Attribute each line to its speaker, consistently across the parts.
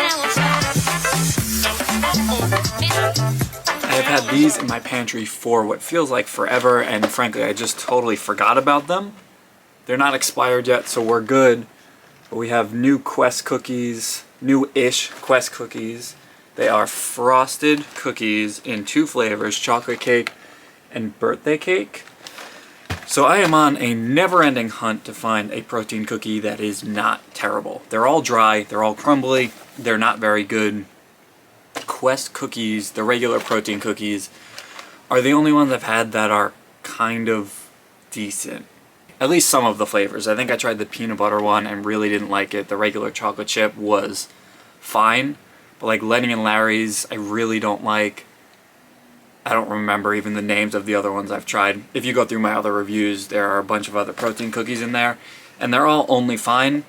Speaker 1: I have had these in my pantry for what feels like forever, and frankly I just totally forgot about them. They're not expired yet, so we're good. But we have new Quest cookies, new-ish Quest cookies. They are frosted cookies in 2 flavors, chocolate cake and birthday cake. So I am on a never-ending hunt to find a protein cookie that is not terrible. They're all dry, they're all crumbly, they're not very good. Quest cookies, the regular protein cookies, are the only ones I've had that are kind of decent. At least some of the flavors. I think I tried the peanut butter one and really didn't like it. The regular chocolate chip was fine, but like Lenny and Larry's I really don't like. I don't remember even the names of the other ones I've tried. If you go through my other reviews, there are a bunch of other protein cookies in there, and they're all only fine.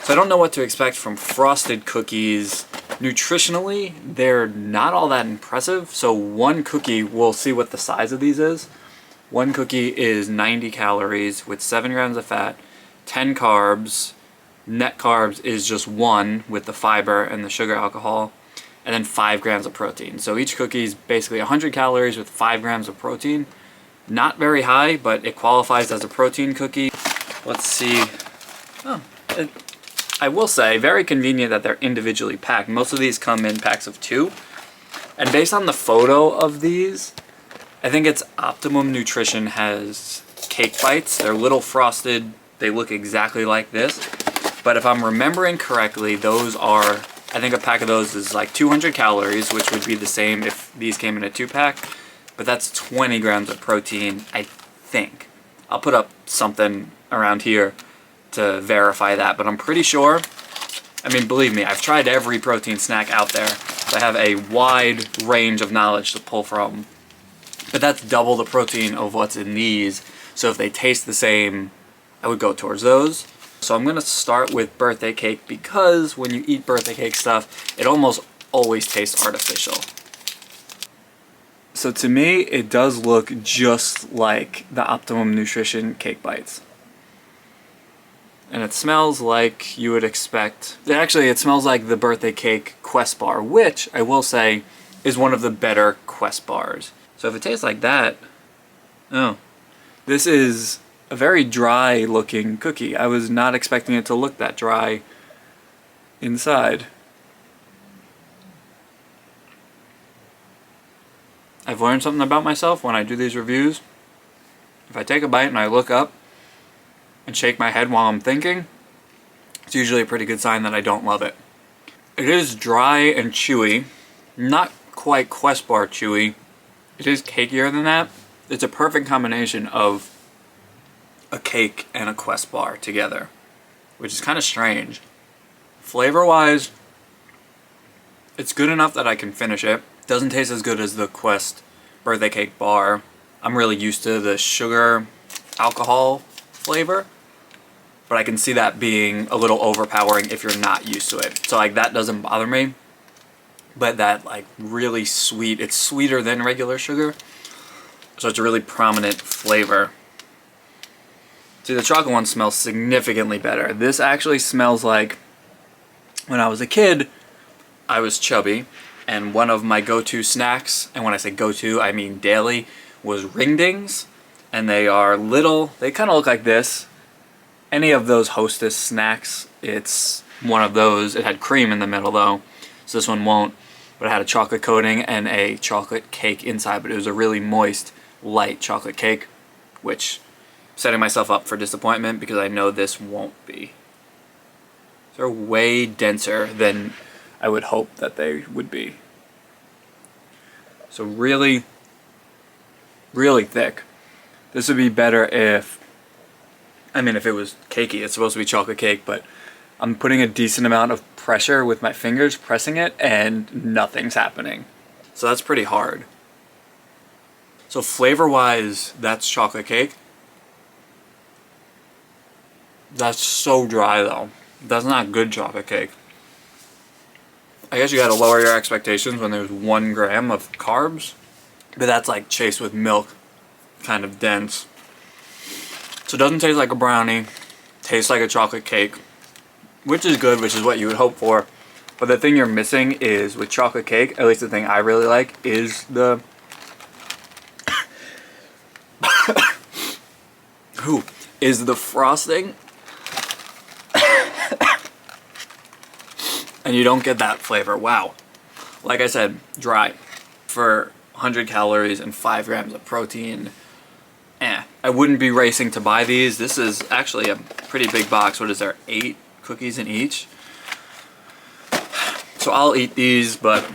Speaker 1: So I don't know what to expect from frosted cookies. Nutritionally, they're not all that impressive. So one cookie, we'll see what the size of these is. One cookie is 90 calories with 7 grams of fat, 10 carbs. Net carbs is just 1 with the fiber and the sugar alcohol, and then 5 grams of protein. So each cookie is basically 100 calories with 5 grams of protein. Not very high, but it qualifies as a protein cookie. Let's see. I will say, very convenient that they're individually packed. Most of these come in packs of 2. And based on the photo of these, I think it's Optimum Nutrition has cake bites. They're little frosted. They look exactly like this. But if I'm remembering correctly, those are, I think a pack of those is like 200 calories, which would be the same if these came in a 2-pack. But that's 20 grams of protein, I think. I'll put up something around here to verify that, but I'm pretty sure. I mean, believe me, I've tried every protein snack out there, so I have a wide range of knowledge to pull from. But that's double the protein of what's in these, so if they taste the same, I would go towards those. So I'm gonna start with birthday cake because when you eat birthday cake stuff, it almost always tastes artificial. So to me, it does look just like the Optimum Nutrition cake bites. And it smells like you would expect. Actually, it smells like the birthday cake Quest bar, which I will say is one of the better Quest bars. So if it tastes like that, oh, this is a very dry looking cookie. I was not expecting it to look that dry inside. I've learned something about myself when I do these reviews. If I take a bite and I look up and shake my head while I'm thinking, it's usually a pretty good sign that I don't love it. It is dry and chewy, not quite Quest bar chewy. It is cakier than that. It's a perfect combination of a cake and a Quest bar together, which is kind of strange. Flavor-wise, it's good enough that I can finish it. Doesn't taste as good as the Quest birthday cake bar. I'm really used to the sugar alcohol flavor, but I can see that being a little overpowering if you're not used to it. So like that doesn't bother me, but that like really sweet, it's sweeter than regular sugar, so it's a really prominent flavor. See, the chocolate one smells significantly better. This actually smells like when I was a kid, I was chubby, and one of my go-to snacks, and when I say go-to, I mean daily, was ring dings. And they are little, they kind of look like this. Any of those Hostess snacks, it's one of those. It had cream in the middle though, so this one won't. But it had a chocolate coating and a chocolate cake inside, but it was a really moist, light chocolate cake, which setting myself up for disappointment because I know this won't be. They're way denser than I would hope that they would be. So really, really thick. This would be better if it was cakey. It's supposed to be chocolate cake, but I'm putting a decent amount of pressure with my fingers, pressing it, and nothing's happening. So that's pretty hard. So flavor-wise, that's chocolate cake. That's so dry though. That's not good chocolate cake. I guess you gotta lower your expectations when there's 1 gram of carbs, but that's like chased with milk, kind of dense. So it doesn't taste like a brownie, tastes like a chocolate cake, which is good, which is what you would hope for. But the thing you're missing is with chocolate cake, at least the thing I really like, is the frosting. And you don't get that flavor. Wow. Like I said, dry. For 100 calories and 5 grams of protein, I wouldn't be racing to buy these. This is actually a pretty big box. What is there, 8 cookies in each? So I'll eat these, but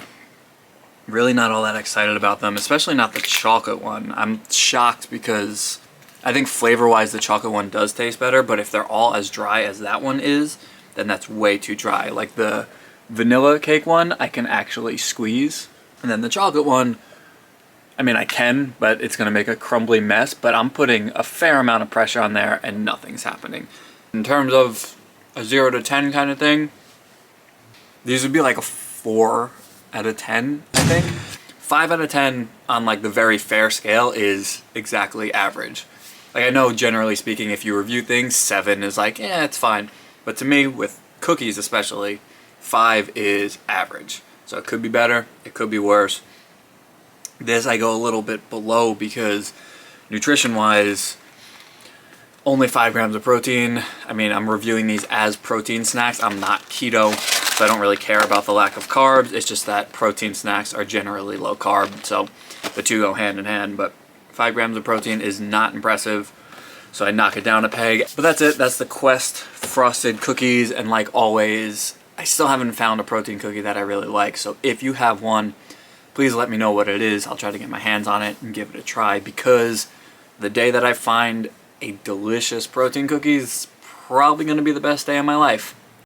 Speaker 1: really not all that excited about them, especially not the chocolate one. I'm shocked because I think flavor-wise the chocolate one does taste better, but if they're all as dry as that one is, then that's way too dry. Like the vanilla cake one, I can actually squeeze. And then the chocolate one, I mean, I can, but it's going to make a crumbly mess, but I'm putting a fair amount of pressure on there and nothing's happening. In terms of a 0 to 10 kind of thing, these would be like a 4 out of 10, I think. 5 out of 10 on like the very fair scale is exactly average. Like I know generally speaking, if you review things, 7 is like, yeah, it's fine. But to me, with cookies especially, 5 is average. So it could be better, it could be worse. This I go a little bit below because nutrition-wise, only 5 grams of protein. I mean, I'm reviewing these as protein snacks. I'm not keto, so I don't really care about the lack of carbs. It's just that protein snacks are generally low carb, so the two go hand in hand. But 5 grams of protein is not impressive, so I knock it down a peg. But that's it. That's the Quest frosted cookies, and like always, I still haven't found a protein cookie that I really like. So if you have one, please let me know what it is. I'll try to get my hands on it and give it a try, because the day that I find a delicious protein cookie is probably going to be the best day of my life.